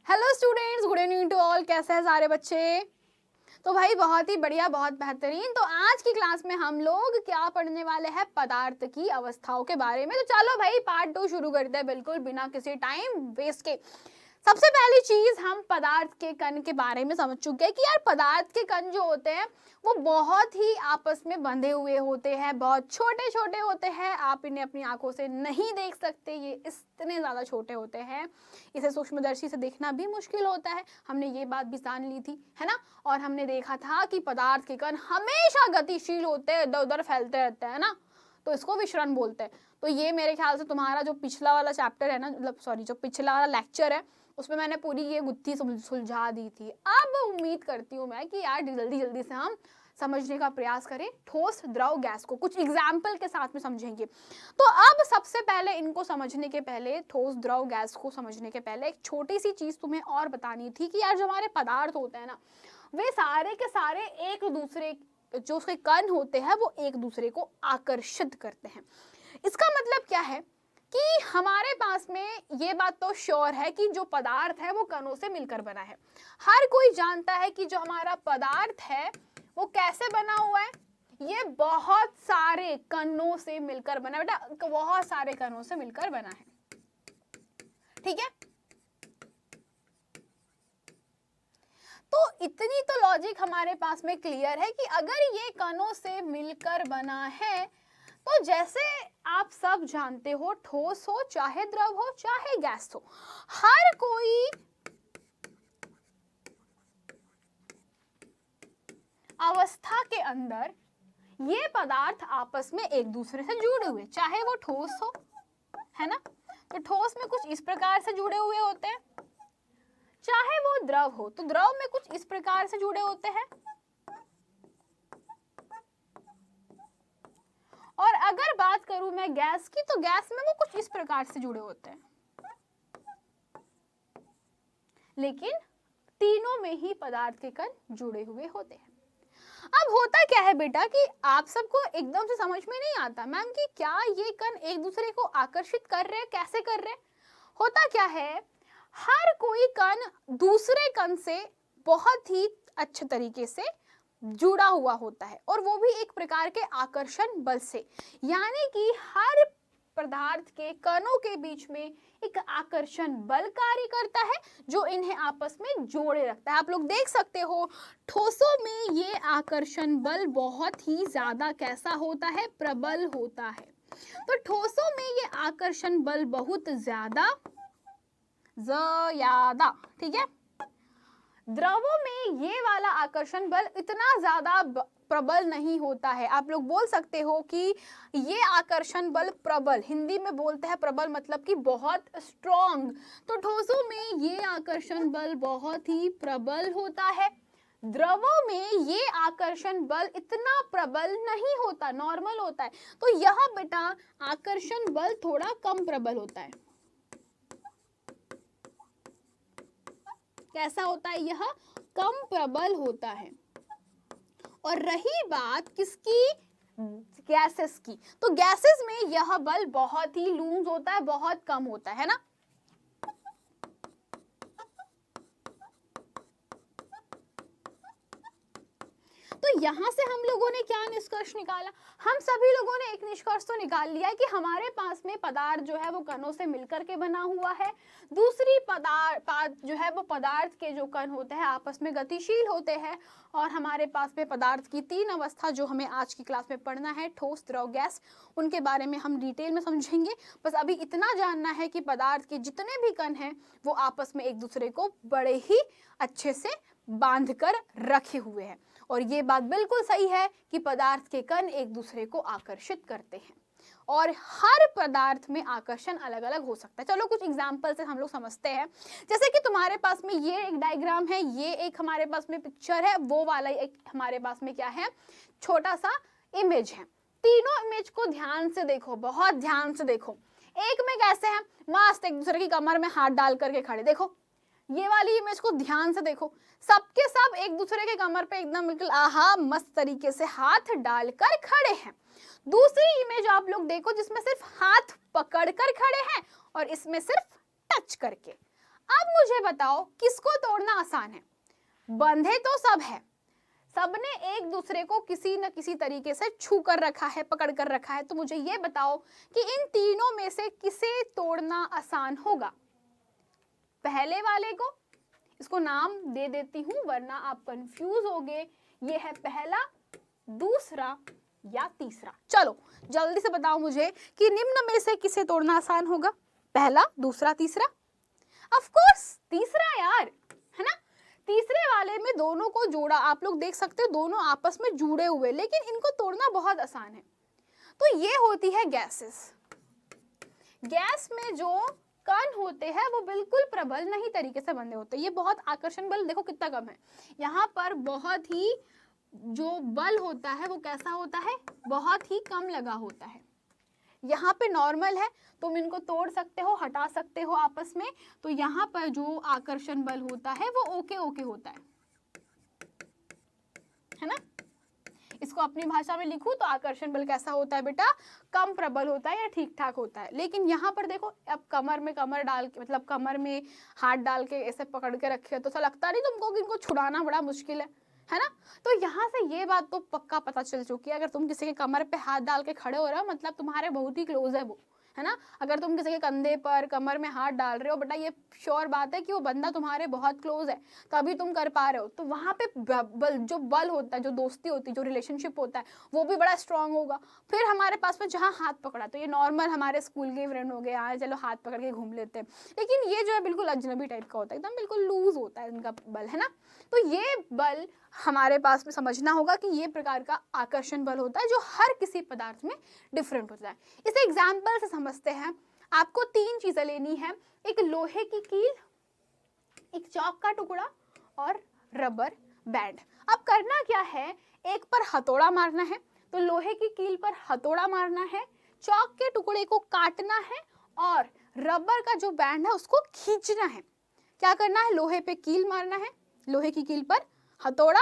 Hello students, good evening to all. कैसे हैं सारे बच्चे? तो भाई बहुत ही बढ़िया, बहुत बेहतरीन। तो आज की क्लास में हम लोग क्या पढ़ने वाले हैं? पदार्थ की अवस्थाओं के बारे में। तो चलो भाई पार्ट 2 शुरू करते हैं बिल्कुल बिना किसी टाइम वेस्ट के। सबसे पहली चीज हम पदार्थ के कण के बारे में समझ चुके हैं कि यार पदार्थ के कण जो होते हैं वो बहुत ही आपस में बंधे हुए होते हैं, बहुत छोटे छोटे होते हैं। आप इन्हें अपनी आंखों से नहीं देख सकते, ये इतने ज्यादा छोटे होते हैं, इसे सूक्ष्मदर्शी से देखना भी मुश्किल होता है। हमने ये बात भी जान ली थी, है ना। और हमने देखा था कि पदार्थ के कण हमेशा गतिशील होते हैं, इधर उधर फैलते रहते हैं ना, तो इसको विसरण बोलते हैं। तो ये मेरे ख्याल से तुम्हारा जो पिछला वाला चैप्टर है ना, मतलब सॉरी जो पिछला वाला लेक्चर है उसमें मैंने पूरी ये गुत्थी सुलझा दी थी। अब उम्मीद करती हूँ मैं कि यार जल्दी जल्दी से हम समझने का प्रयास करें ठोस द्रव गैस को, कुछ एग्जाम्पल के साथ में समझेंगे। तो अब सबसे पहले इनको समझने के पहले, ठोस द्रव गैस को समझने के पहले एक छोटी सी चीज तुम्हें और बतानी थी कि यार जो हमारे पदार्थ होते हैं ना, वे सारे के सारे एक दूसरे, जो उसके कण होते हैं वो एक दूसरे को आकर्षित करते हैं। इसका मतलब क्या है कि हमारे पास में ये बात तो श्योर है कि जो पदार्थ है वो कणों से मिलकर बना है। हर कोई जानता है कि जो हमारा पदार्थ है वो कैसे बना हुआ है, ये बहुत सारे कणों से मिलकर बना है बेटा, बहुत सारे कणों से मिलकर बना है, ठीक है। तो इतनी तो लॉजिक हमारे पास में क्लियर है कि अगर ये कणों से मिलकर बना है तो जैसे आप सब जानते हो, ठोस हो चाहे द्रव हो चाहे गैस हो, हर कोई अवस्था के अंदर ये पदार्थ आपस में एक दूसरे से जुड़े हुए, चाहे वो ठोस हो, है ना, तो ठोस में कुछ इस प्रकार से जुड़े हुए होते हैं, चाहे वो द्रव हो तो द्रव में कुछ इस प्रकार से जुड़े होते हैं, और अगर बात करूं मैं गैस की तो गैस में वो कुछ इस प्रकार से जुड़े होते हैं। लेकिन तीनों में ही पदार्थ के कण जुड़े हुए होते हैं। अब होता क्या है बेटा कि आप सबको एकदम से समझ में नहीं आता मैम कि क्या ये कण एक दूसरे को आकर्षित कर रहे हैं, कैसे कर रहे हैं। होता क्या है, हर कोई कण दूसरे कण से बहुत ही अच्छे तरीके से जुड़ा हुआ होता है, और वो भी एक प्रकार के आकर्षण बल से। यानी कि हर पदार्थ के कणों के बीच में एक आकर्षण बल कार्य करता है जो इन्हें आपस में जोड़े रखता है। आप लोग देख सकते हो ठोसों में ये आकर्षण बल बहुत ही ज्यादा कैसा होता है, प्रबल होता है। तो ठोसों में ये आकर्षण बल बहुत ज्यादा, ठीक है। द्रवों में ये वाला आकर्षण बल इतना ज्यादा प्रबल नहीं होता है। आप लोग बोल सकते हो कि ये आकर्षण बल प्रबल, हिंदी में बोलते हैं प्रबल मतलब कि बहुत स्ट्रॉन्ग। तो ठोसों में ये आकर्षण बल बहुत ही प्रबल होता है, द्रवों में ये आकर्षण बल इतना प्रबल नहीं होता, नॉर्मल होता है। तो यह बेटा आकर्षण बल थोड़ा कम प्रबल होता है। कैसा होता है, यह कम प्रबल होता है। और रही बात किसकी, गैसेस की, तो गैसेस में यह बल बहुत ही लूज होता है, बहुत कम होता है ना। तो यहां से हम लोगों ने क्या निष्कर्ष निकाला, हम सभी लोगों ने एक निष्कर्ष तो निकाल लिया है कि हमारे पास में पदार्थ जो है वो कणों से मिलकर के बना हुआ है। दूसरी पदार्थ जो है वो पदार्थ के जो कण होते हैं आपस में गतिशील होते हैं। और हमारे पास में पदार्थ की तीन अवस्था जो हमें आज की क्लास में पढ़ना है, ठोस द्रव गैस, उनके बारे में हम डिटेल में समझेंगे। बस अभी इतना जानना है कि पदार्थ के जितने भी कण हैं वो आपस में एक दूसरे को बड़े ही अच्छे से बांध कर रखे हुए हैं। और ये बात बिल्कुल सही है कि पदार्थ के कण एक दूसरे को आकर्षित करते हैं, और हर पदार्थ में आकर्षण अलग अलग हो सकता है। चलो कुछ एग्जाम्पल से हम लोग समझते हैं। जैसे कि तुम्हारे पास में ये एक डायग्राम है, ये एक हमारे पास में पिक्चर है, वो वाला एक हमारे पास में क्या है, छोटा सा इमेज है। तीनों इमेज को ध्यान से देखो, बहुत ध्यान से देखो। एक में कैसे है, मस्त एक दूसरे की कमर में हाथ डाल करके खड़े, देखो ये वाली इमेज को ध्यान से देखो, सबके सब एक दूसरे के कमर पे एकदम बिल्कुल आहा मस्त तरीके से हाथ डालकर खड़े हैं। दूसरी इमेज आप लोग देखो जिसमें सिर्फ हाथ पकड़कर खड़े हैं और इसमें सिर्फ टच करके। अब मुझे बताओ किसको तोड़ना आसान है? बंधे तो सब है, सबने एक दूसरे को किसी न किसी तरीके से छू कर रखा है, पकड़ कर रखा है। तो मुझे ये बताओ कि इन तीनों में से किसे तोड़ना आसान होगा? पहले वाले को, इसको नाम दे देती हूं वरना आप कंफ्यूज होगे। ये है पहला, दूसरा या तीसरा। चलो जल्दी से बताओ मुझे कि निम्न में से किसे तोड़ना आसान होगा? पहला, दूसरा, तीसरा? ऑफ कोर्स तीसरा यार, है ना। तीसरे वाले में दोनों को जोड़ा, आप लोग देख सकते हो दोनों आपस में जुड़े हुए, लेकिन इनको तोड़ना बहुत आसान है। तो ये होती है गैसेस। गैस में जो कण होते हैं वो बिल्कुल प्रबल नहीं तरीके से बंधे होते हैं। ये बहुत आकर्षण बल देखो कितना कम है। यहाँ पर बहुत ही जो बल होता है वो कैसा होता है? बहुत ही कम लगा होता है। यहाँ पे नॉर्मल है, तुम इनको तोड़ सकते हो, हटा सकते हो आपस में। तो यहाँ पर जो आकर्षण बल होता है वो ओके ओके होता है ना। इसको अपनी भाषा में लिखूं तो आकर्षण बल कैसा होता है बेटा? कम प्रबल होता है या ठीक ठाक होता है। लेकिन यहाँ पर देखो, अब कमर में कमर डाल के, मतलब कमर में हाथ डाल के ऐसे पकड़ के रखे तो ऐसा लगता नहीं तुमको कि इनको छुड़ाना बड़ा मुश्किल है ना। तो यहाँ से ये बात तो पक्का पता चल चुकी है, अगर तुम किसी के कमर पे हाथ डाल के खड़े हो रहे हो मतलब तुम्हारे बहुत ही क्लोज है वो, है ना। अगर तुम किसी के कंधे पर, कमर में हाथ डाल रहे हो बेटा, ये श्योर बात है कि वो बंदा तुम्हारे बहुत क्लोज है, तभी तुम कर पा रहे हो। तो वहाँ पे जो बल होता है, जो दोस्ती होती है, जो रिलेशनशिप होता है, वो भी बड़ा स्ट्रांग होगा। फिर हमारे पास में जहाँ हाथ पकड़ा, तो ये नॉर्मल हमारे स्कूल के फ्रेंड हो गए, यार चलो हाथ पकड़ के घूम लेते हैं। लेकिन ये जो है बिल्कुल अजनबी टाइप का होता है, एकदम बिल्कुल लूज होता है इनका बल, है ना। तो ये बल हमारे पास में समझना होगा कि ये प्रकार का आकर्षण बल होता है जो हर किसी पदार्थ में डिफरेंट होता है। इसे एग्जाम्पल से समझते हैं। आपको 3 चीजें लेनी है, एक लोहे की कील, एक चौक का टुकड़ा और रबर बैंड। अब करना क्या है, एक पर हथौड़ा मारना है, तो लोहे की कील पर हथौड़ा मारना है, चौक के टुकड़े को काटना है और रबर का जो बैंड है उसको खींचना है। क्या करना है, लोहे पे कील मारना है, लोहे की कील पर हथौड़ा,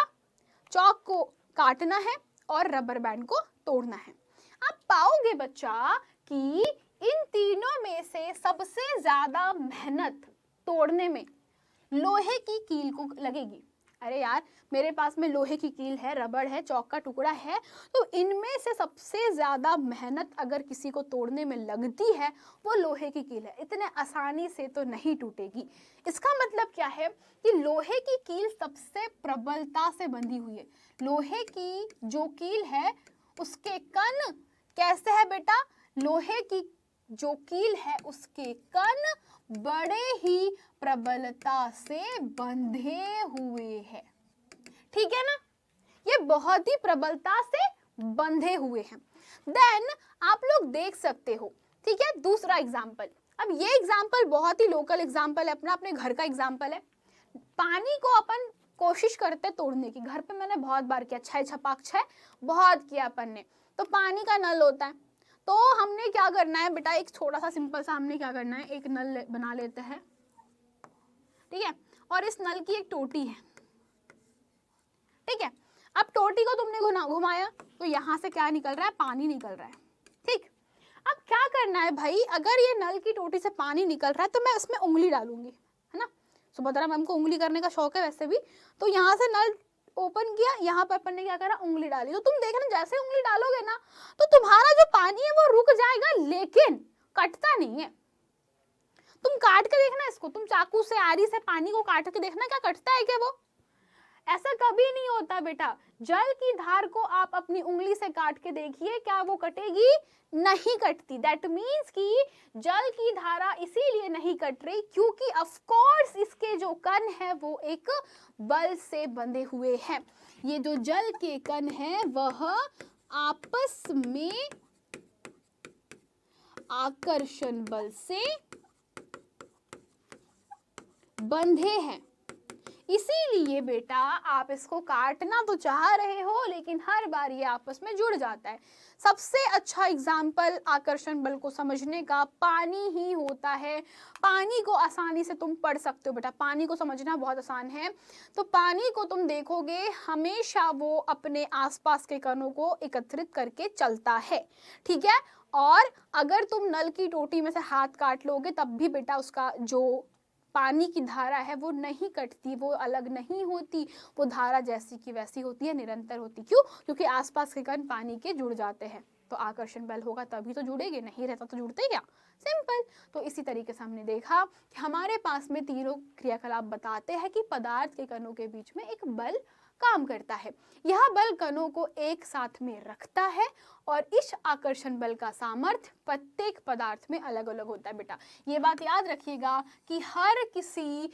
चौक को काटना है और रबर बैंड को तोड़ना है। आप पाओगे बच्चा कि इन तीनों में से सबसे ज्यादा मेहनत तोड़ने में लोहे की कील को लगेगी। अरे यार मेरे पास में लोहे की कील है, रबड़ है, चौक का टुकड़ा है, तो इनमें से सबसे ज्यादा मेहनत अगर किसी को तोड़ने में लगती है वो लोहे की कील है। इतने आसानी से तो नहीं टूटेगी। इसका मतलब क्या है कि लोहे की कील सबसे प्रबलता से बंधी हुई है। लोहे की जो कील है उसके कण कैसे है बेटा, लोहे की जो कील है उसके कण बड़े ही प्रबलता से बंधे हुए हैं। ठीक है ना, ये बहुत ही प्रबलता से बंधे हुए हैं। देन आप लोग देख सकते हो, ठीक है। दूसरा एग्जाम्पल, अब ये एग्जाम्पल बहुत ही लोकल एग्जाम्पल है, अपने घर का एग्जाम्पल है। पानी को अपन कोशिश करते तोड़ने की, घर पे मैंने बहुत बार किया, 6 छपाक 6 बहुत किया अपन ने। तो पानी का नल होता है, तो हमने क्या करना है बेटा, एक छोटा सा सिंपल सा हमने क्या करना है, एक नल बना लेते हैं, ठीक है। और इस नल की एक टोटी है, ठीक है। अब टोटी को तुमने घुमाया तो यहाँ से क्या निकल रहा है, पानी निकल रहा है, ठीक। अब क्या करना है भाई, अगर ये नल की टोटी से पानी निकल रहा है तो मैं इसमें उंगली डालूंगी, है ना। सुभद्रा मैम को उंगली करने का शौक है वैसे भी, तो यहाँ से नल ओपन किया, यहाँ पर अपन ने क्या करा, उंगली डाली। तो तुम देखना जैसे उंगली डालोगे ना तो तुम्हारा जो पानी है वो रुक जाएगा, लेकिन कटता नहीं है। तुम काट के देखना इसको, तुम चाकू से, आरी से पानी को काट के देखना क्या कटता है क्या वो। ऐसा कभी नहीं होता बेटा। जल की धार को आप अपनी उंगली से काट के देखिए, क्या वो कटेगी, नहीं कटती। दैट मीन्स कि जल की धारा इसीलिए नहीं कट रही क्योंकि ऑफ कोर्स इसके जो कण है वो एक बल से बंधे हुए हैं। ये जो जल के कण हैं वह आपस में आकर्षण बल से बंधे हैं। इसीलिए बेटा आप इसको काटना तो चाह रहे हो लेकिन हर बार ये आपस में जुड़ जाता है। सबसे अच्छा एग्जाम्पल आकर्षण बल को समझने का पानी ही होता है। पानी को आसानी से तुम पढ़ सकते हो बेटा, पानी को समझना बहुत आसान है। तो पानी को तुम देखोगे हमेशा वो अपने आसपास के कणों को एकत्रित करके चलता है, ठीक है। और अगर तुम नल की टोटी में से हाथ काट लोगे तब भी बेटा उसका जो पानी की धारा है वो नहीं कटती, वो अलग नहीं होती, वो धारा जैसी की वैसी होती है, निरंतर होती। क्यों? क्योंकि आसपास के कण पानी के जुड़ जाते हैं, तो आकर्षण बल होगा तभी तो जुड़ेंगे, नहीं रहता तो जुड़ते क्या? सिंपल। तो इसी तरीके से हमने देखा कि हमारे पास में तीनों क्रियाकलाप बताते हैं कि पदार्थ के कणों के बीच में एक बल काम करता है। यह बल कणों को एक साथ में रखता है और इस आकर्षण बल का सामर्थ्य प्रत्येक पदार्थ में अलग अलग होता है। बेटा ये बात याद रखिएगा कि हर किसी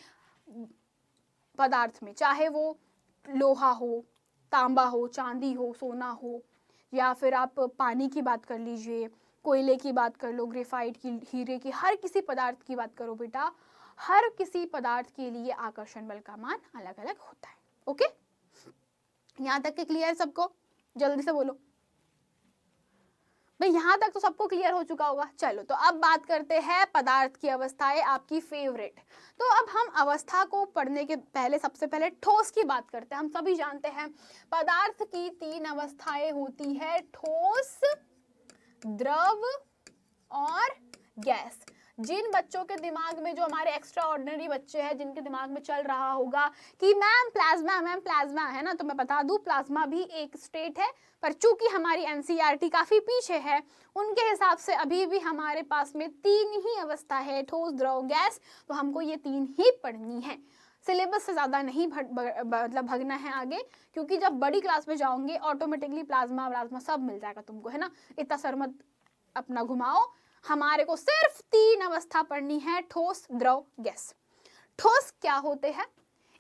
पदार्थ में, चाहे वो लोहा हो, तांबा हो, चांदी हो, सोना हो, या फिर आप पानी की बात कर लीजिए, कोयले की बात कर लो, ग्रेफाइट की, हीरे की, हर किसी पदार्थ की बात करो बेटा, हर किसी पदार्थ के लिए आकर्षण बल का मान अलग अलग होता है। ओके, यहां तक के क्लियर सबको? जल्दी से बोलो भाई, यहां तक तो सबको क्लियर हो चुका होगा। चलो तो अब बात करते हैं पदार्थ की अवस्थाएं, आपकी फेवरेट। तो अब हम अवस्था को पढ़ने के पहले सबसे पहले ठोस की बात करते हैं। हम सभी जानते हैं पदार्थ की 3 अवस्थाएं होती है, ठोस, द्रव और गैस। जिन बच्चों के दिमाग में, जो हमारे एक्स्ट्रा ऑर्डिनरी बच्चे हैं, जिनके दिमाग में चल रहा होगा कि मैम प्लाज्मा है ना, तो मैं बता दूं प्लाज्मा भी एक स्टेट है, पर चूंकि हमारी एनसीईआरटी काफी पीछे है, उनके हिसाब से अभी भी हमारे पास में 3 ही अवस्था है, ठोस, द्रव, गैस। तो हमको ये 3 ही पढ़नी है, सिलेबस से ज़्यादा नहीं मतलब भगना है आगे, क्योंकि जब बड़ी क्लास में जाओगे ऑटोमेटिकली प्लाज्मा सब मिल जाएगा तुमको, है ना। इतना सर मत अपना घुमाओ, हमारे को सिर्फ 3 अवस्था पढ़नी है, ठोस, द्रव, गैस। ठोस क्या होते हैं?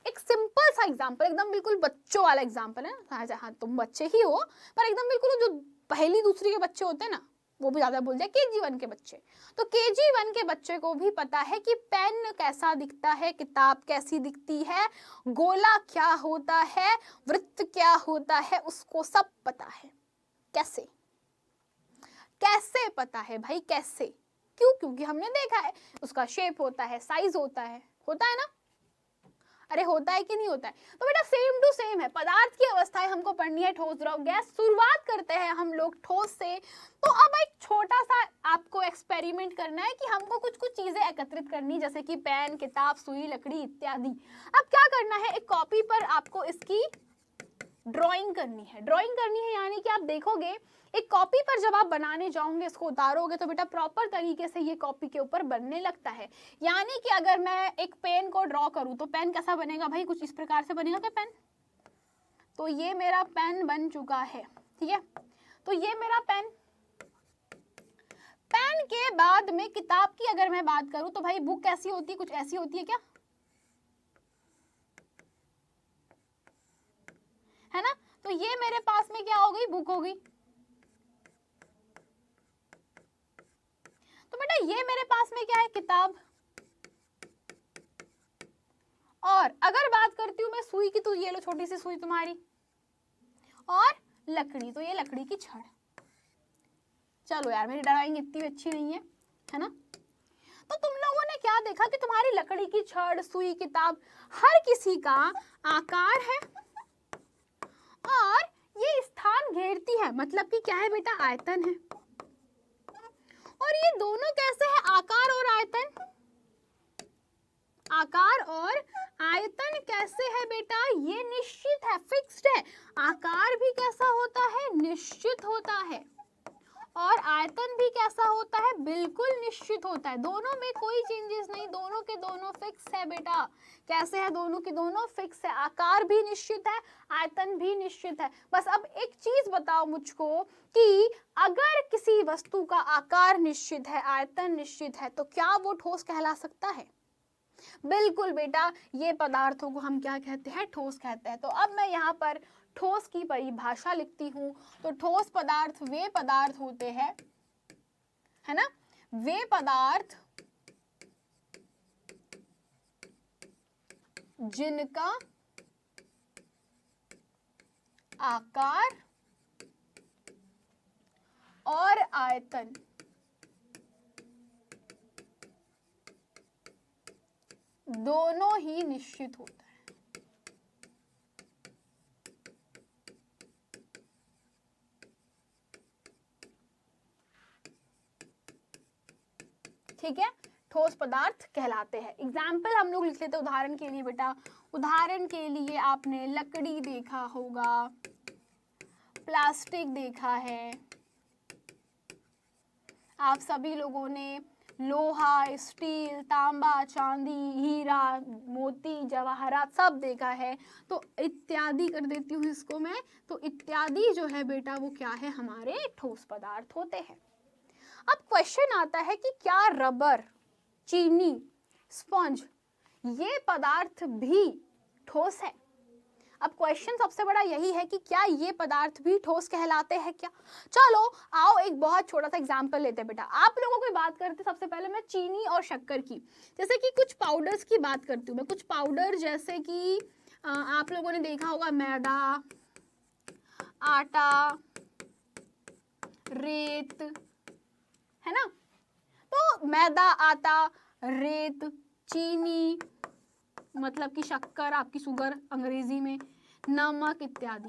एक सिंपल सा एग्जांपल, एकदम बिल्कुल बच्चों वाला एग्जांपल है। हाँ तुम बच्चे ही हो, पर एकदम बिल्कुल जो पहली दूसरी के बच्चे होते हैं ना, वो भी ज्यादा बोल जाए, KG1 के बच्चे। तो KG1 के बच्चे को भी पता है कि पेन कैसा दिखता है, किताब कैसी दिखती है, गोला क्या होता है, वृत्त क्या होता है, उसको सब पता है। कैसे? कैसे पता है भाई, कैसे? क्यों? क्योंकि हमने देखा है, उसका शेप होता है, साइज होता है ना। अरे होता है कि नहीं होता है? तो बेटा सेम टू सेम है, पदार्थ की अवस्थाएं हमको पढ़नी है, ठोस, द्रव, गैस। शुरुआत करते हैं हम लोग ठोस से। तो अब एक छोटा सा आपको एक्सपेरिमेंट करना है कि हमको कुछ चीजें एकत्रित करनी, जैसे कि पेन, किताब, सुई, लकड़ी इत्यादि। अब क्या करना है, एक कॉपी पर आपको इसकी ड्राइंग करनी है, यानी कि आप देखोगे एक कॉपी पर जब आप बनाने जाओगे, इसको उतारोगे तो बेटा प्रॉपर तरीके से ये कॉपी के ऊपर बनने लगता है। यानी कि अगर मैं एक पेन को ड्रॉ करूं तो पेन कैसा बनेगा भाई? कुछ इस प्रकार से बनेगा क्या पेन? तो ये मेरा पेन बन चुका है, ठीक है। तो ये मेरा पेन के बाद में किताब की अगर मैं बात करूं तो भाई बुक कैसी होती है? कुछ ऐसी होती है क्या, है ना। तो ये मेरे पास में क्या हो गई? बुक हो गई। तो बेटा ये मेरे पास में क्या है? किताब। और अगर बात करती हूं मैं सुई की, तो ये लो छोटी सी सुई तुम्हारी, और लकड़ी, तो ये लकड़ी की छड़। चलो यार मेरी ड्राइंग इतनी अच्छी नहीं है ना। तो तुम लोगों ने क्या देखा कि तुम्हारी लकड़ी की छड़, सुई, किताब, हर किसी का आकार है और ये स्थान घेरती है, मतलब कि क्या है बेटा? आयतन है। और ये दोनों कैसे है? आकार और आयतन। आकार और आयतन कैसे है बेटा? ये निश्चित है, फिक्स्ड है। आकार भी कैसा होता है? निश्चित होता है। और आयतन भी कैसा होता है? बिल्कुल निश्चित होता है। दोनों में कोई चेंजेस नहीं, दोनों के दोनों फिक्स है बेटा। कैसे है? दोनों के दोनों फिक्स है, आकार भी निश्चित है, आयतन भी निश्चित है। बस अब एक चीज बताओ मुझको कि अगर किसी वस्तु का आकार निश्चित है, आयतन निश्चित है, तो क्या वो ठोस कहला सकता है? बिल्कुल बेटा, ये पदार्थों को हम क्या कहते हैं? ठोस कहते हैं। तो अब मैं यहाँ पर ठोस की परिभाषा लिखती हूँ। तो ठोस पदार्थ वे पदार्थ होते हैं, है ना, वे पदार्थ जिनका आकार और आयतन दोनों ही निश्चित होता है। ठीक है, ठोस पदार्थ कहलाते हैं। एग्जाम्पल हम लोग लिख लेते हैं उदाहरण के लिए बेटा। उदाहरण के लिए आपने लकड़ी देखा होगा, प्लास्टिक देखा है, आप सभी लोगों ने लोहा, स्टील, तांबा, चांदी, हीरा, मोती, जवाहरात सब देखा है। तो इत्यादि कर देती हूँ इसको मैं। तो इत्यादि जो है बेटा वो क्या है, हमारे ठोस पदार्थ होते हैं। अब क्वेश्चन आता है कि क्या रबर, चीनी, स्पंज ये पदार्थ भी ठोस है? अब क्वेश्चन सबसे बड़ा यही है कि क्या ये पदार्थ भी ठोस कहलाते हैं क्या? चलो आओ एक बहुत छोटा सा एग्जांपल लेते हैं बेटा। आप लोगों की बात करते सबसे पहले मैं चीनी और शक्कर की। जैसे कि कुछ पाउडर्स की बात करती हूँ मैं। कुछ पाउडर जैसे कि आप लोगों ने देखा होगा मैदा, आटा, रेत, है ना। तो मैदा, आटा, रेत, चीनी मतलब कि शक्कर, आपकी शुगर अंग्रेजी में, नमक इत्यादि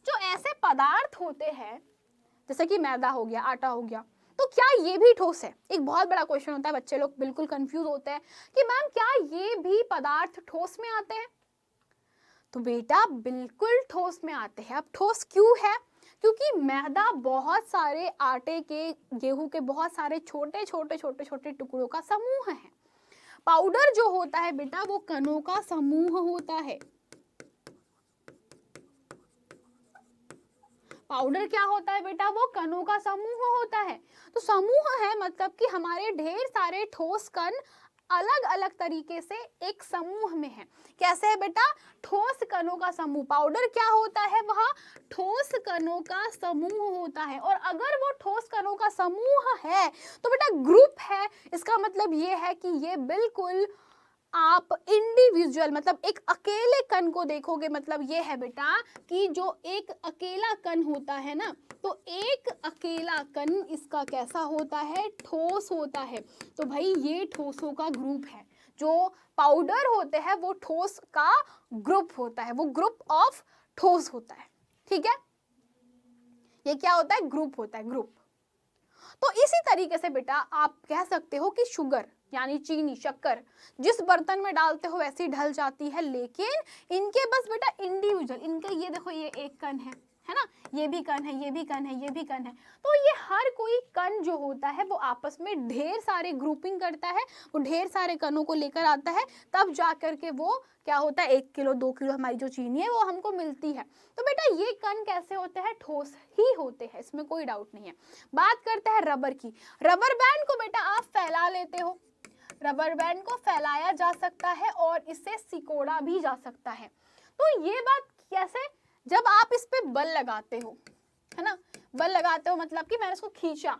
जो ऐसे पदार्थ होते हैं जैसे कि मैदा हो गया, आटा हो गया, तो क्या ये भी ठोस है? एक बहुत बड़ा क्वेश्चन होता है, बच्चे लोग बिल्कुल कंफ्यूज होते हैं कि मैम क्या ये भी पदार्थ ठोस में आते हैं? तो बेटा बिल्कुल ठोस में आते हैं। अब ठोस क्यों है? क्योंकि मैदा बहुत सारे आटे के, गेहूं के बहुत सारे छोटे छोटे छोटे छोटे टुकड़ों का समूह है। पाउडर जो होता है बेटा वो कणों का समूह होता है। पाउडर क्या होता है बेटा? वो कणों का समूह होता है। तो समूह है मतलब कि हमारे ढेर सारे ठोस कण अलग अलग तरीके से एक समूह में है। कैसे है बेटा? ठोस कणों का समूह। पाउडर क्या होता है? वह ठोस कणों का समूह होता है। और अगर वो ठोस कणों का समूह है तो बेटा ग्रुप है। इसका मतलब ये है कि ये बिल्कुल आप इंडिविजुअल मतलब एक अकेले कण को देखोगे, मतलब ये है बेटा कि जो एक अकेला कण होता है ना, तो एक अकेला कण इसका कैसा होता है? ठोस होता है। तो भाई ये ठोसों का ग्रुप है। जो पाउडर होते हैं वो ठोस का ग्रुप होता है, वो ग्रुप ऑफ ठोस होता है। ठीक है, ये क्या होता है? ग्रुप होता है, ग्रुप। तो इसी तरीके से बेटा आप कह सकते हो कि शुगर यानी चीनी, शक्कर जिस बर्तन में डालते हो वैसी ढल जाती है, लेकिन इनके बस बेटा इंडिविजुअल, इनके ये देखो ये एक कण है ना, ये भी कण है, ये भी कण है, ये भी कण है। तो ये हर कोई कण जो होता है वो आपस में ढेर सारे ग्रुपिंग करता है, वो ढेर सारे कणों को लेकर आता है, तब जा करके वो क्या होता है 1 किलो 2 किलो हमारी जो चीनी है वो हमको मिलती है। तो बेटा ये कण कैसे होते हैं? ठोस ही होते हैं, इसमें कोई डाउट नहीं है। बात करते हैं रबर की। रबर बैंड को बेटा आप फैला लेते हो, रबर बैंड को फैलाया जा सकता है और इसे सिकोड़ा भी जा सकता है। तो ये बात कैसे? जब आप इस पे बल लगाते हो, है ना, बल लगाते हो मतलब कि मैंने इसको खींचा,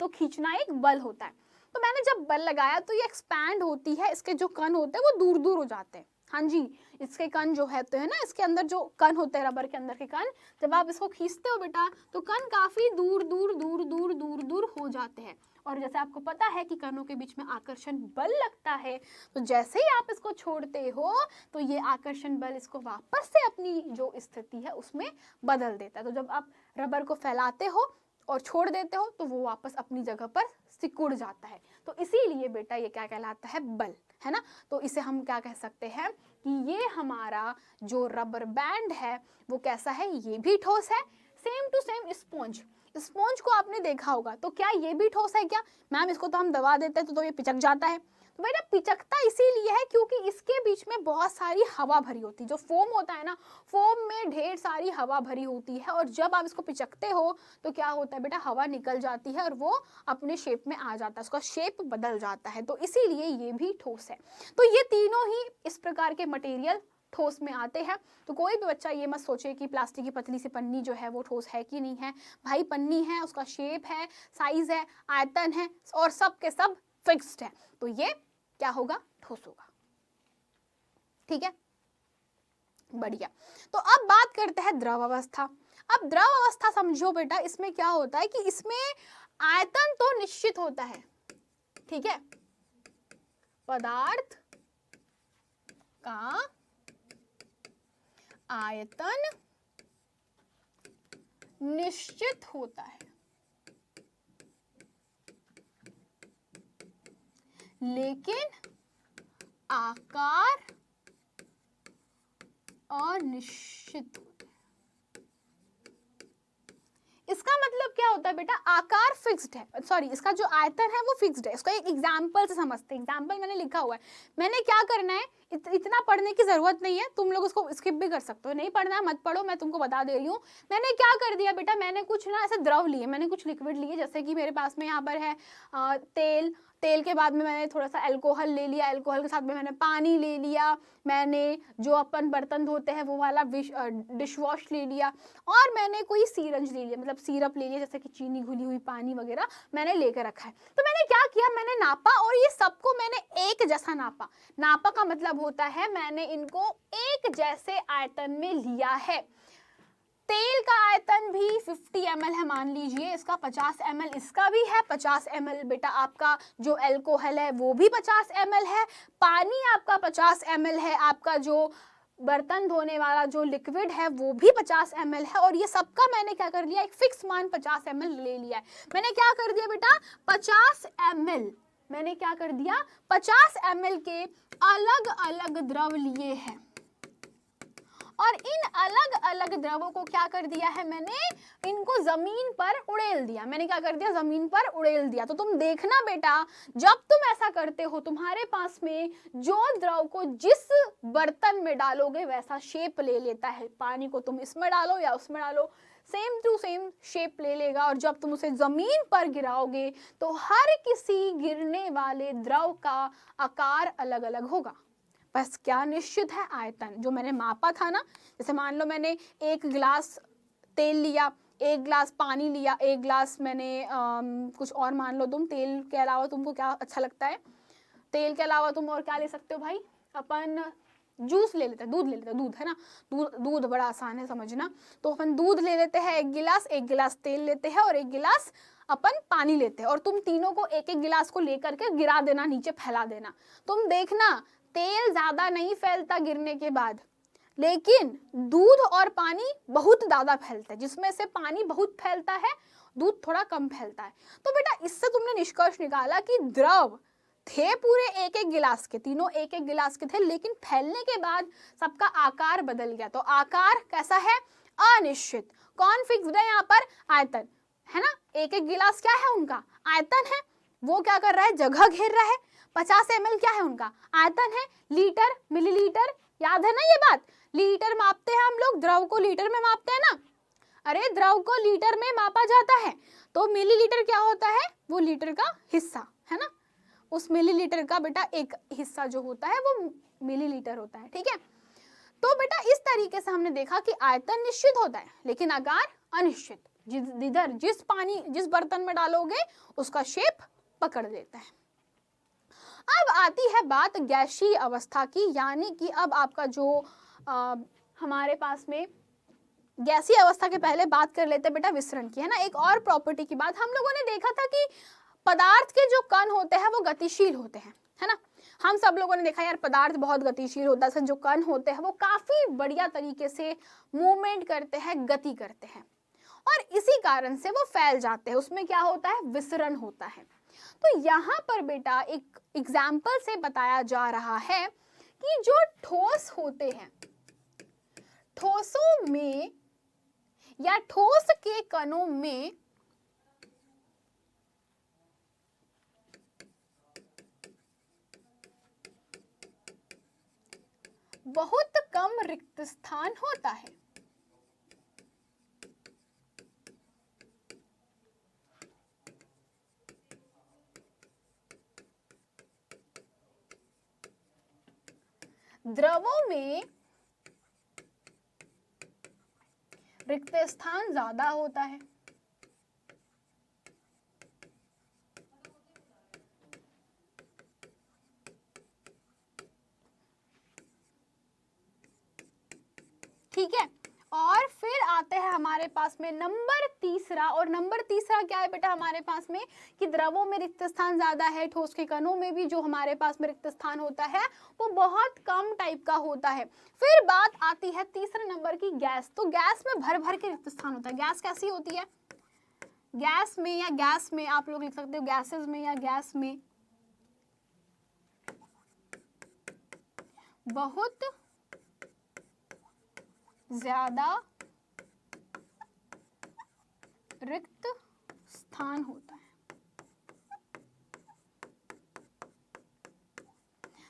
तो खींचना एक बल होता है। तो मैंने जब बल लगाया तो ये एक्सपैंड होती है, इसके जो कण होते हैं वो दूर दूर हो जाते हैं। हाँ जी, इसके कण जो है तो है ना, इसके अंदर जो कण होते हैं रबर के अंदर के कण, जब आप इसको खींचते हो बेटा तो कण काफी दूर दूर दूर दूर दूर दूर हो जाते हैं। और जैसे आपको पता है कि कणों के बीच में आकर्षण बल लगता है, तो जैसे ही आप इसको छोड़ते हो तो ये आकर्षण बल इसको वापस से अपनी जो स्थिति है उसमें बदल देता है। तो जब आप रबर को फैलाते हो और छोड़ देते हो तो वो वापस अपनी जगह पर सिकुड़ जाता है। तो इसीलिए बेटा ये क्या कहलाता है? बल, है ना। तो इसे हम क्या कह सकते हैं कि ये हमारा जो रबर बैंड है वो कैसा है? ये भी ठोस है। Same to same sponge, sponge को आपने देखा होगा, तो क्या ये भी ठोस है क्या? मैम इसको तो हम दबा देते हैं तो ये पिचक जाता है। तो बेटा पिचकता इसीलिए है क्योंकि इसके बीच में बहुत सारी हवा भरी होती है। जो फोम होता है ना, फोम में ढेर सारी हवा भरी होती है, और जब आप इसको पिचकते हो तो क्या होता है बेटा? हवा निकल जाती है और वो अपने शेप में आ जाता है, उसका शेप बदल जाता है। तो इसीलिए ये भी ठोस है। तो ये तीनों ही इस प्रकार के मटेरियल ठोस में आते हैं। तो कोई भी बच्चा ये मत सोचे कि प्लास्टिक की पतली सी पन्नी जो है वो ठोस है कि नहीं है। भाई पन्नी है, उसका शेप है, साइज है, आयतन है, और सब के सब फिक्स्ड है, तो ये क्या होगा? ठोस होगा। ठीक है, बढ़िया। तो अब बात करते हैं द्रव अवस्था। अब द्रव अवस्था समझो बेटा, इसमें क्या होता है कि इसमें आयतन तो निश्चित होता है, ठीक है, पदार्थ का आयतन निश्चित होता है, लेकिन आकार अनिश्चित होते हैं। इसका मतलब क्या होता है बेटा, आकार फिक्स्ड है, सॉरी इसका जो आयतन है वो फिक्स्ड है। इसको एक एग्जांपल से समझते हैं। एग्जांपल मैंने लिखा हुआ है, मैंने क्या करना है, इतना पढ़ने की जरूरत नहीं है, तुम लोग उसको स्किप भी कर सकते हो, नहीं पढ़ना है मत पढ़ो, मैं तुमको बता दे रही हूँ। मैंने क्या कर दिया बेटा, मैंने कुछ ना ऐसे द्रव लिए, मैंने कुछ लिक्विड लिए, जैसे कि मेरे पास में यहाँ पर है तेल, तेल के बाद में मैंने थोड़ा सा अल्कोहल ले लिया, अल्कोहल के साथ में मैंने पानी ले लिया, मैंने जो अपन बर्तन धोते हैं वो वाला डिश वॉश ले लिया, और मैंने कोई सीरंज ले लिया, मतलब सिरप ले लिया, जैसे कि चीनी घुली हुई पानी वगैरह मैंने लेकर रखा है। तो मैंने क्या किया, मैंने नापा और ये सबको मैंने एक जैसा नापा। नापा का मतलब होता है मैंने इनको एक जैसे आयतन में लिया है। तेल का आयतन भी 50 ml है, मान लीजिए इसका 50 ml, इसका भी है 50 ml। बेटा आपका जो अल्कोहल है वो भी 50 ml है, पानी आपका 50 ml है, आपका जो बर्तन धोने वाला जो लिक्विड है वो भी 50 ml है, और ये सबका मैंने क्या कर लिया, एक फिक्स मान 50 ml ले लिया है। मैंने क्या कर दिया बेटा, 50 ml, मैंने क्या कर दिया, 50 ml के अलग अलग द्रव लिए हैं, और इन अलग अलग द्रवों को क्या कर दिया है, मैंने इनको जमीन पर उड़ेल दिया। मैंने क्या कर दिया, जमीन पर उड़ेल दिया। तो तुम देखना बेटा, जब तुम ऐसा करते हो, तुम्हारे पास में जो द्रव को जिस बर्तन में डालोगे वैसा शेप ले लेता है। पानी को तुम इसमें डालो या उसमें डालो, सेम टू सेम शेप ले लेगा, और जब तुम उसे जमीन पर गिराओगे तो हर किसी गिरने वाले द्रव का आकार अलग अलग होगा। बस क्या निश्चित है, आयतन जो मैंने मापा था ना, जैसे मान लो मैंने एक गिलास तेल लिया, एक गिलास पानी लिया, एक गिलास मैंने कुछ और, मान लो तुम तेल के अलावा तुमको क्या अच्छा लगता है, तेल के अलावा तुम और क्या ले सकते हो भाई, अपन जूस ले लेते हैं, दूध ले लेते हैं, दूध है ना, दूध बड़ा आसान है समझना। तो अपन दूध ले लेते हैं एक गिलास तेल लेते हैं, और एक गिलास अपन पानी लेते हैं, और तुम तीनों को एक एक गिलास को लेकर के गिरा देना, नीचे फैला देना। तुम देखना तेल ज्यादा नहीं फैलता गिरने के बाद, लेकिन दूध और पानी बहुत ज्यादा फैलता है। जिसमें से पानी बहुत फैलता है, दूध थोड़ा कम फैलता है। तो बेटा इससे तुमने निष्कर्ष निकाला कि द्रव थे पूरे एक एक गिलास के, तीनों एक एक गिलास के थे, लेकिन फैलने के बाद सबका आकार बदल गया। तो आकार कैसा है, अनिश्चित। कौन फिक्स्ड है यहाँ पर, आयतन है ना, एक एक गिलास क्या है, उनका आयतन है, वो क्या कर रहा है, जगह घेर रहा है। 50 ml क्या है, उनका आयतन है, लीटर मिलीलीटर, याद है ना ये बात, लीटर मापते हैं हम लोग, द्रव को लीटर में मापते हैं ना, अरे द्रव को लीटर में मापा जाता है, तो मिलीलीटर क्या होता है, वो लीटर का हिस्सा है ना, उस मिलीलीटर का बेटा एक हिस्सा जो होता है वो मिलीलीटर होता है, ठीक है। तो बेटा इस तरीके से हमने देखा कि आयतन निश्चित होता है लेकिन आकार अनिश्चित, जिस बर्तन में डालोगे उसका शेप पकड़ लेता है। अब आती है बात गैसीय अवस्था की, यानी कि अब आपका जो हमारे पास में गैसीय अवस्था के पहले बात कर लेते हैं बेटा विसरण की, है ना। एक और प्रॉपर्टी की बात, हम लोगों ने देखा था कि पदार्थ के जो कण होते हैं वो गतिशील होते हैं, है ना। हम सब लोगों ने देखा यार पदार्थ बहुत गतिशील होता है, जो कण होते हैं वो काफी बढ़िया तरीके से मूवमेंट करते हैं, गति करते हैं, और इसी कारण से वो फैल जाते हैं, उसमें क्या होता है, विसरण होता है। तो यहाँ पर बेटा एक एग्जाम्पल से बताया जा रहा है कि जो ठोस होते हैं, ठोसों में या ठोस के कणों में बहुत कम रिक्त स्थान होता है। द्रवों में रिक्त स्थान ज्यादा होता है, ठीक है। और फिर आते हैं हमारे पास में नंबर तीसरा, और नंबर तीसरा क्या है बेटा हमारे पास में, कि द्रवों में रिक्त स्थान ज्यादा है, ठोस के कणों में भी जो हमारे पास में रिक्त स्थान होता है वो बहुत कम टाइप का होता है। फिर बात आती है तीसरे नंबर की, गैस। तो गैस में भर भर के रिक्त स्थान होता है। गैस कैसी होती है, गैस में या गैस में, आप लोग लिख सकते हो गैसेस में या गैस में, बहुत ज्यादा रिक्त स्थान होता है।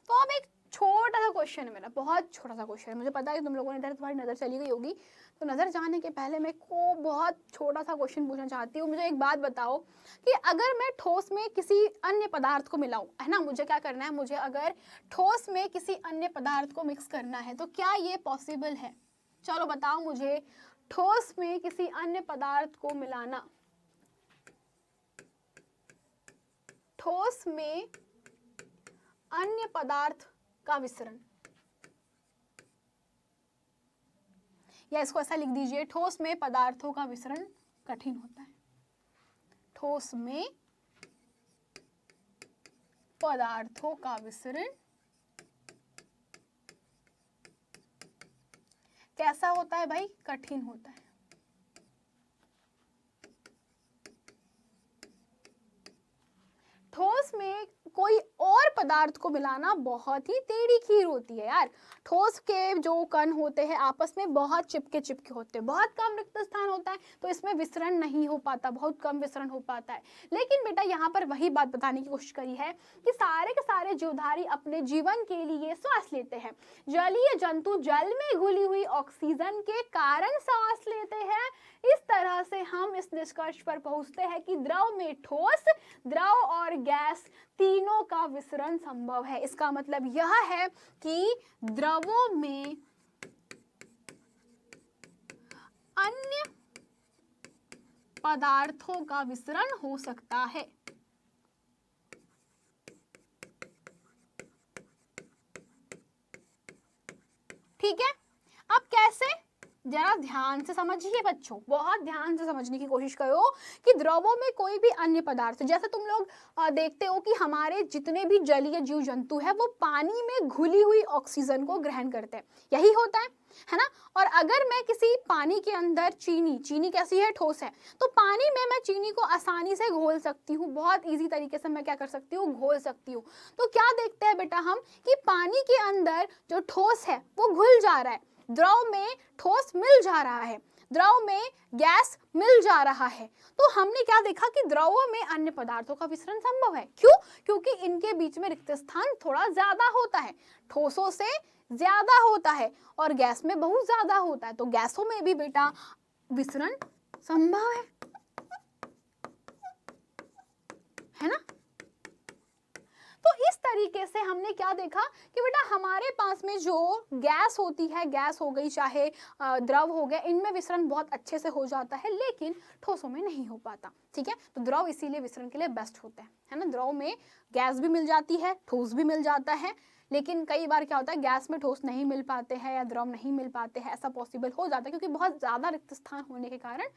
तो अब एक छोटा सा क्वेश्चन है मेरा, बहुत छोटा सा क्वेश्चन है, मुझे पता है कि तुम लोगों ने इधर तुम्हारी नजर चली गई होगी, तो नजर जाने के पहले मैं को बहुत छोटा सा क्वेश्चन पूछना चाहती हूँ। मुझे एक बात बताओ कि अगर मैं ठोस में किसी अन्य पदार्थ को मिलाऊं, है ना, मुझे क्या करना है, मुझे अगर ठोस में किसी अन्य पदार्थ को मिक्स करना है तो क्या ये पॉसिबल है? चलो बताओ मुझे, ठोस में किसी अन्य पदार्थ को मिलाना, ठोस में अन्य पदार्थ का विसरण, या इसको ऐसा लिख दीजिए, ठोस में पदार्थों का विसरण कठिन होता है। ठोस में पदार्थों का विसरण कैसा होता है भाई? कठिन होता है। ठोस में कोई और पदार्थ को मिलाना बहुत ही टेढ़ी खीर होती है यार। ठोस के जो कण होते हैं आपस में बहुत चिपके चिपके होते हैं, बहुत कम रिक्त स्थान होता है, तो इसमें विसरण नहीं हो पाता, बहुत कम विसरण हो पाता है। लेकिन बेटा यहाँ पर वही बात बताने की कोशिश करी है कि सारे के सारे जीवधारी अपने जीवन के लिए श्वास लेते हैं। जलीय जंतु जल में घुली हुई ऑक्सीजन के कारण सांस लेते हैं। इस तरह से हम इस निष्कर्ष पर पहुंचते हैं कि द्रव में ठोस, द्रव और गैस तीनों का विसरण संभव है। इसका मतलब यह है कि द्रवों में अन्य पदार्थों का विसरण हो सकता है। ठीक है, अब कैसे? जरा ध्यान से समझिए बच्चों, बहुत ध्यान से समझने की कोशिश करो कि द्रवों में कोई भी अन्य पदार्थ, जैसे तुम लोग देखते हो कि हमारे जितने भी जलीय जीव जंतु है वो पानी में घुली हुई ऑक्सीजन को ग्रहण करते हैं, यही होता है ना। और अगर मैं किसी पानी के अंदर चीनी कैसी है? ठोस है, तो पानी में मैं चीनी को आसानी से घोल सकती हूँ, बहुत इजी तरीके से मैं क्या कर सकती हूँ? घोल सकती हूँ। तो क्या देखते हैं बेटा हम कि पानी के अंदर जो ठोस है वो घुल जा रहा है, द्रव में ठोस मिल जा रहा है, द्रव में गैस मिल जा रहा है। तो हमने क्या देखा कि द्रवों में अन्य पदार्थों का विसरण संभव है। क्यों? क्योंकि इनके बीच में रिक्त स्थान थोड़ा ज्यादा होता है, ठोसों से ज्यादा होता है और गैस में बहुत ज्यादा होता है। तो गैसों में भी बेटा विसरण संभव है ना। तो इस तरीके से हमने क्या देखा कि बेटा हमारे पास में जो गैस होती है, गैस हो गई चाहे द्रव हो गया, इनमें विसरण बहुत अच्छे से हो जाता है, लेकिन ठोसों में नहीं हो पाता। ठीक है, तो द्रव इसीलिए विसरण के लिए बेस्ट होता है ना। द्रव में गैस भी मिल जाती है, ठोस भी मिल जाता है, लेकिन कई बार क्या होता है गैस में ठोस नहीं मिल पाते हैं या द्रव नहीं मिल पाते हैं, ऐसा पॉसिबल हो जाता है क्योंकि बहुत ज़्यादा रिक्त स्थान होने के कारण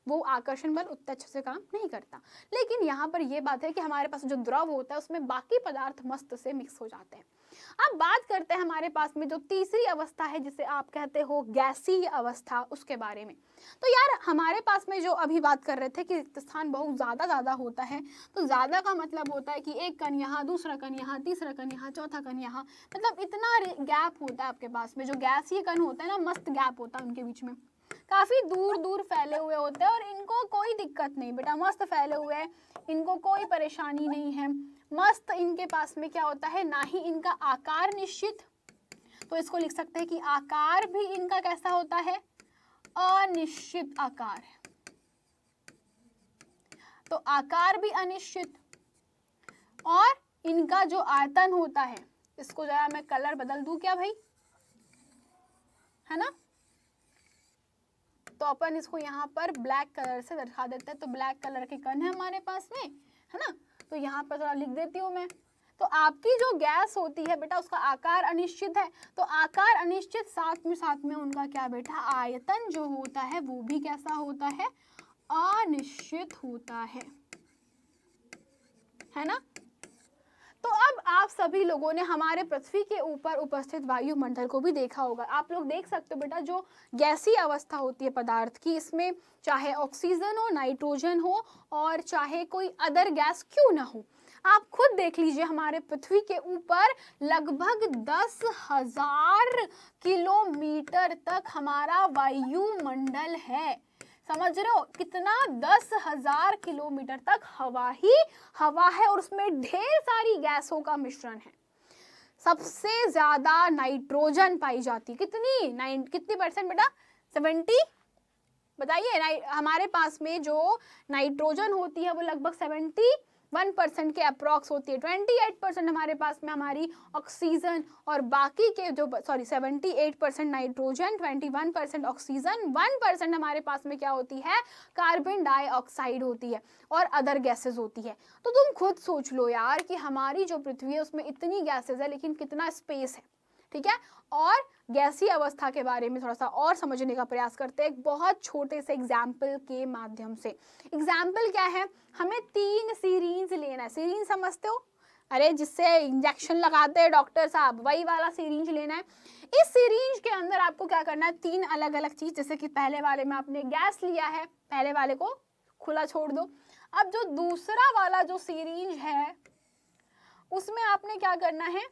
वो आकर्षण बल उतने अच्छे से काम नहीं करता। लेकिन यहाँ पर ये बात है कि हमारे पास जो द्रव होता है उसमें बाकी पदार्थ मस्त से मिक्स हो जाते हैं। अब बात करते हैं हमारे पास में जो तीसरी अवस्था है जिसे आप कहते हो गैसीय अवस्था, उसके बारे में। तो यार हमारे पास में जो अभी बात कर रहे थे कि रिक्त स्थान बहुत ज़्यादा होता है, तो ज़्यादा का मतलब होता है कि एक कण यहाँ, दूसरा कण यहाँ, तीसरा कण यहाँ, चौथा कण यहाँ, मतलब इतना गैप होता है आपके पास में। जो गैसीय कण होता है ना, मस्त गैप होता है उनके बीच में, काफी दूर दूर फैले हुए होते हैं और इनको कोई दिक्कत नहीं बेटा, मस्त फैले हुए हैं, इनको कोई परेशानी नहीं है, मस्त। इनके पास में क्या होता है, ना ही इनका आकार निश्चित, तो इसको लिख सकते हैं कि आकार भी इनका कैसा होता है, अनिश्चित आकार है। तो आकार भी अनिश्चित, और इनका जो आयतन होता है, इसको जरा मैं कलर बदल दूं क्या भाई, है ना। तो अपन इसको यहाँ पर ब्लैक कलर से दिखा देते हैं। तो ब्लैक कलर के कण है हमारे पास में, है ना। तो यहाँ पर थोड़ा लिख देती हूँ मैं। तो आपकी जो गैस होती है बेटा उसका आकार अनिश्चित है, तो आकार अनिश्चित साथ में उनका क्या बेटा, आयतन जो होता है वो भी कैसा होता है, अनिश्चित होता है ना। तो अब आप सभी लोगों ने हमारे पृथ्वी के ऊपर उपस्थित वायुमंडल को भी देखा होगा। आप लोग देख सकते हो बेटा जो गैसीय अवस्था होती है पदार्थ की, इसमें चाहे ऑक्सीजन हो, नाइट्रोजन हो और चाहे कोई अदर गैस क्यों ना हो, आप खुद देख लीजिए, हमारे पृथ्वी के ऊपर लगभग 10,000 किलोमीटर तक हमारा वायुमंडल है। समझ रहे हो कितना? 10,000 किलोमीटर तक हवा ही हवा है और उसमें ढेर सारी गैसों का मिश्रण है। सबसे ज्यादा नाइट्रोजन पाई जाती, कितनी परसेंट बेटा? 70। बताइए, हमारे पास में जो नाइट्रोजन होती है वो लगभग 71% के अप्रॉक्स होती है। 28% हमारे पास में हमारी ऑक्सीजन और बाकी के जो 78% नाइट्रोजन, 21% ऑक्सीजन, 1% हमारे पास में क्या होती है? कार्बन डाइऑक्साइड होती है और अदर गैसेस होती है। तो तुम खुद सोच लो यार कि हमारी जो पृथ्वी है उसमें इतनी गैसेस है लेकिन कितना स्पेस है। ठीक है, और गैसीय अवस्था के बारे में थोड़ा सा और समझने का प्रयास करते हैं एक बहुत छोटे से एग्जाम्पल के माध्यम से। एग्जाम्पल क्या है? हमें 3 सीरीज लेना है। सीरीज समझते हो? अरे जिससे इंजेक्शन लगाते हैं डॉक्टर साहब, वही वाला सीरीज लेना है। इस सीरीज के अंदर आपको क्या करना है? 3 अलग अलग चीज, जैसे कि पहले वाले में आपने गैस लिया है, पहले वाले को खुला छोड़ दो। अब जो दूसरा वाला जो सीरीज है उसमें आपने क्या करना है?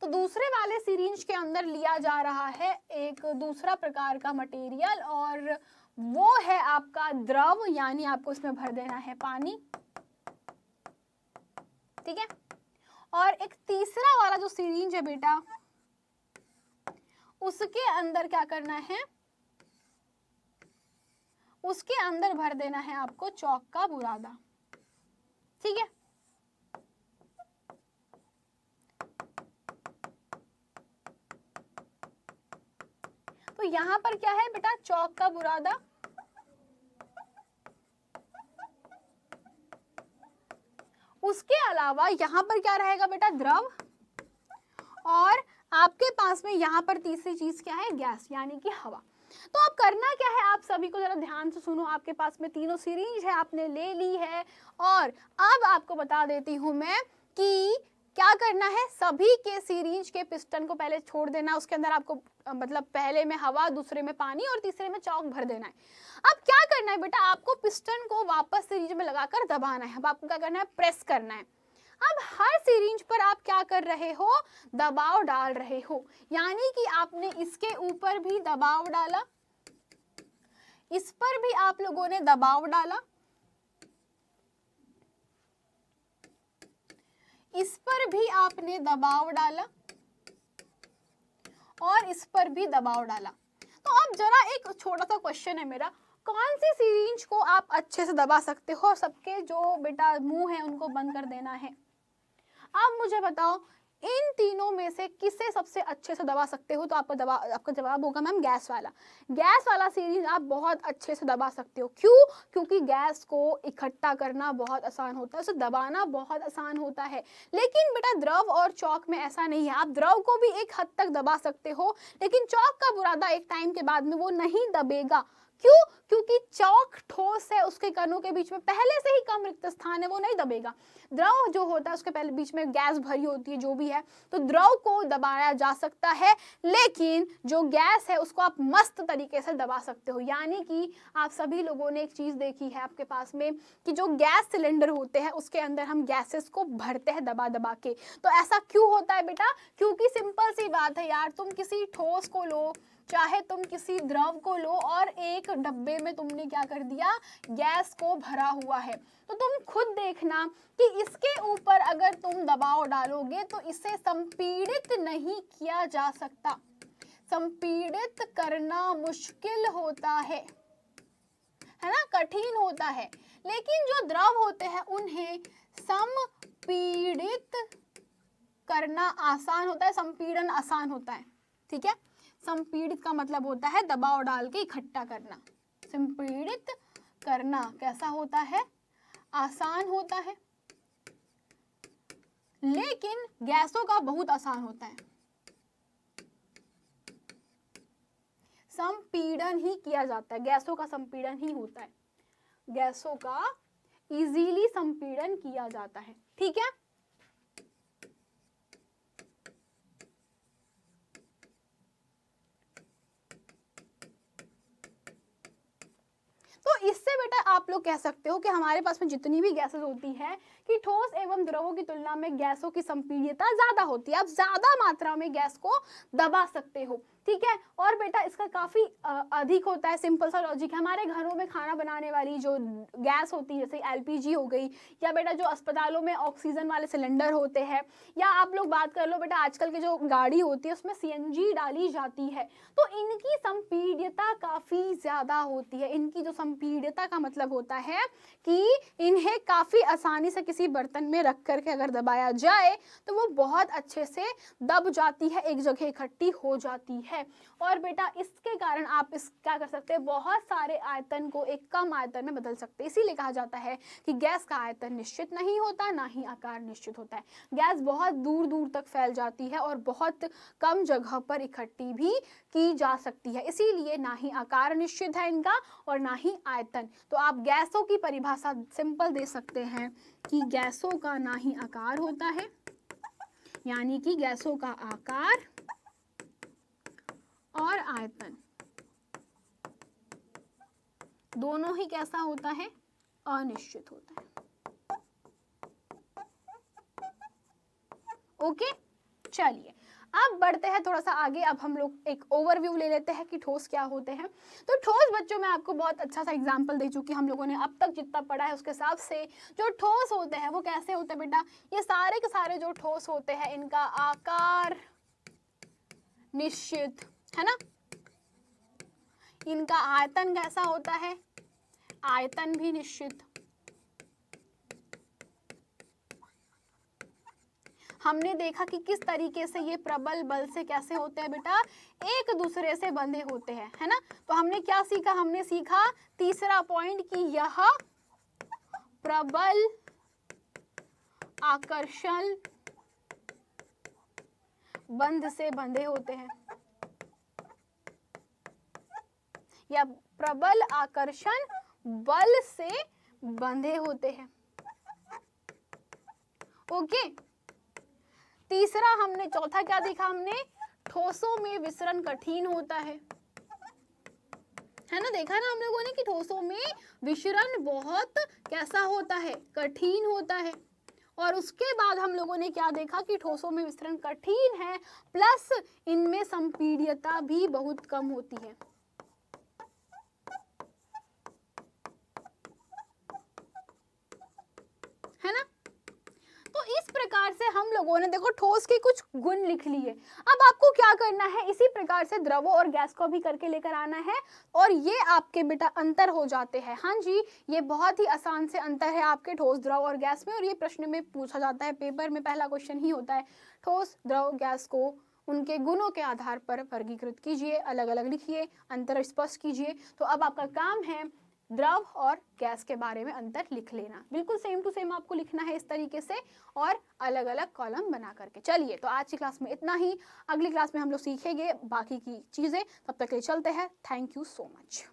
तो दूसरे वाले सिरिंज के अंदर लिया जा रहा है एक दूसरा प्रकार का मटेरियल और वो है आपका द्रव, यानी आपको इसमें भर देना है पानी। ठीक है, और एक तीसरा वाला जो सिरिंज है बेटा, उसके अंदर क्या करना है? उसके अंदर भर देना है आपको चौक का बुरादा। ठीक है, तो यहां पर क्या है बेटा? चौक का बुरादा। उसके अलावा यहां पर क्या रहेगा बेटा? द्रव। और आपके पास में यहां पर तीसरी चीज क्या है? गैस, यानी कि हवा। तो अब करना क्या है? आप सभी को जरा ध्यान से सुनो। आपके पास में तीनों सिरिंज है, आपने ले ली है, और अब आपको बता देती हूं मैं कि क्या करना है। सभी के सिरिंज के पिस्टन को पहले छोड़ देना, उसके अंदर आपको मतलब पहले में हवा, दूसरे में पानी और तीसरे में चौक भर देना है। अब क्या करना है बेटा? आपको पिस्टन को वापस सिरिंज में लगाकर दबाना है। अब आपको क्या करना है? प्रेस करना है। अब हर सिरिंज पर आप क्या कर रहे हो? दबाव डाल रहे हो, यानी कि आपने इसके ऊपर भी दबाव डाला, इस पर भी आप लोगों ने दबाव डाला, इस पर भी आपने दबाव डाला और इस पर भी दबाव डाला। तो अब जरा एक छोटा सा क्वेश्चन है मेरा, कौन सी सिरिंज को आप अच्छे से दबा सकते हो? सबके जो बेटा मुंह है उनको बंद कर देना है। अब मुझे बताओ, इन तीनों में से किसे सबसे अच्छे से दबा सकते हो? तो आपका जवाब होगा मैम गैस वाला। गैस वाला सीरीज आप बहुत अच्छे से दबा सकते हो। क्यों? क्योंकि गैस को इकट्ठा करना बहुत आसान होता है, उसे दबाना बहुत आसान होता है। लेकिन बेटा द्रव और चौक में ऐसा नहीं है। आप द्रव को भी एक हद तक दबा सकते हो, लेकिन चौक का बुरादा एक टाइम के बाद में वो नहीं दबेगा। क्यों? क्योंकि चौक ठोस है, उसके कणों के बीच में पहले से ही कम रिक्त स्थान है, वो नहीं दबेगा। द्रव जो होता है उसके पहले बीच में गैस भरी होती है, जो भी है, तो द्रव को दबाया जा सकता है, लेकिन जो गैस है उसको आप मस्त तरीके से दबा सकते हो। यानी कि आप सभी लोगों ने एक चीज देखी है आपके पास में कि जो गैस सिलेंडर होते हैं उसके अंदर हम गैसेस को भरते हैं दबा दबा के। तो ऐसा क्यों होता है बेटा? क्योंकि सिंपल सी बात है यार, तुम किसी ठोस को लो, चाहे तुम किसी द्रव को लो, और एक डब्बे में तुमने क्या कर दिया? गैस को भरा हुआ है। तो तुम खुद देखना कि इसके ऊपर अगर तुम दबाव डालोगे तो इसे संपीड़ित नहीं किया जा सकता। संपीड़ित करना मुश्किल होता है ना, कठिन होता है। लेकिन जो द्रव होते हैं उन्हें संपीड़ित करना आसान होता है, संपीड़न आसान होता है। ठीक है, संपीड़ित का मतलब होता है दबाव डाल के इकट्ठा करना। संपीड़ित करना कैसा होता है? आसान होता है, लेकिन गैसों का बहुत आसान होता है। संपीड़न ही किया जाता है, गैसों का संपीड़न ही होता है, गैसों का इजीली संपीड़न किया जाता है। ठीक है, तो इससे बेटा आप लोग कह सकते हो कि हमारे पास में जितनी भी गैसेस होती है कि ठोस एवं द्रवों की तुलना में गैसों की संपीड्यता ज्यादा होती है। आप ज्यादा मात्रा में गैस को दबा सकते हो, ठीक है। और बेटा इसका काफी अधिक होता है। सिंपल सा लॉजिक है, हमारे घरों में खाना बनाने वाली जो गैस होती है जैसे एलपीजी हो गई, या बेटा जो अस्पतालों में ऑक्सीजन वाले सिलेंडर होते हैं, या आप लोग बात कर लो बेटा आजकल के जो गाड़ी होती है उसमें सीएनजी डाली जाती है, तो इनकी संपीड्यता काफी ज्यादा होती है। इनकी जो संपीड्यता का मतलब होता है कि इन्हें काफी आसानी से किसी बर्तन में रख करके अगर दबाया जाए तो वो बहुत अच्छे से दब जाती है, एक जगह इकट्ठी हो जाती है। और बेटा इसके कारण आप इस क्या कर सकते हैं, बहुत सारे आयतन को एक कम आयतन में बदल सकते हैं। इसीलिए कहा जाता है कि गैस का आयतन निश्चित नहीं होता, ना ही आकार निश्चित होता है। गैस बहुत दूर दूर तक फैल जाती है और बहुत कम जगह पर इकट्ठी भी की जा सकती है, इसीलिए ना ही आकार निश्चित है इनका और ना ही आयतन। तो आप गैसों की परिभाषा सिंपल दे सकते हैं कि गैसों का ना ही आकार होता है, यानी कि गैसों का आकार और आयतन दोनों ही कैसा होता है, अनिश्चित होता है। ओके, चलिए अब बढ़ते हैं थोड़ा सा आगे। अब हम लोग एक ओवरव्यू ले लेते हैं कि ठोस क्या होते हैं। तो ठोस बच्चों में आपको बहुत अच्छा सा एग्जांपल दे चुकी हम लोगों ने, अब तक जितना पढ़ा है उसके हिसाब से जो ठोस होते हैं वो कैसे होते हैं बेटा, ये सारे के सारे जो ठोस होते हैं इनका आकार निश्चित है ना, इनका आयतन कैसा होता है, आयतन भी निश्चित। हमने देखा कि किस तरीके से ये प्रबल बल से कैसे होते हैं बेटा, एक दूसरे से बंधे होते हैं, है ना। तो हमने क्या सीखा, हमने सीखा तीसरा पॉइंट कि यह प्रबल आकर्षण बंध से बंधे होते हैं, या प्रबल आकर्षण बल से बंधे होते हैं। ओके, तीसरा हमने, चौथा क्या देखा हमने, ठोसों में विसरण कठिन होता है ना। देखा ना हम लोगों ने कि ठोसों में विसरण बहुत कैसा होता है, कठिन होता है। और उसके बाद हम लोगों ने क्या देखा कि ठोसों में विसरण कठिन है, प्लस इनमें संपीड्यता भी बहुत कम होती है ना। तो इस प्रकार से हम लोगों ने देखो ठोस के कुछ गुण लिख लिए। अब आपको क्या करना है, इसी प्रकार से द्रवों और गैस को भी करके लेकर आना है, और ये आपके बेटा अंतर हो जाते हैं। हाँ जी, ये बहुत ही आसान से अंतर है आपके ठोस, द्रव और गैस में, और ये प्रश्न में पूछा जाता है, पेपर में पहला क्वेश्चन ही होता है। ठोस, द्रव, गैस को उनके गुणों के आधार पर वर्गीकृत कीजिए, अलग अलग लिखिए, अंतर स्पष्ट कीजिए। तो अब आपका काम है द्रव और गैस के बारे में अंतर लिख लेना, बिल्कुल सेम टू सेम आपको लिखना है इस तरीके से, और अलग अलग कॉलम बना करके। चलिए, तो आज की क्लास में इतना ही, अगली क्लास में हम लोग सीखेंगे बाकी की चीजें, तब तक के लिए चलते हैं। Thank you so much.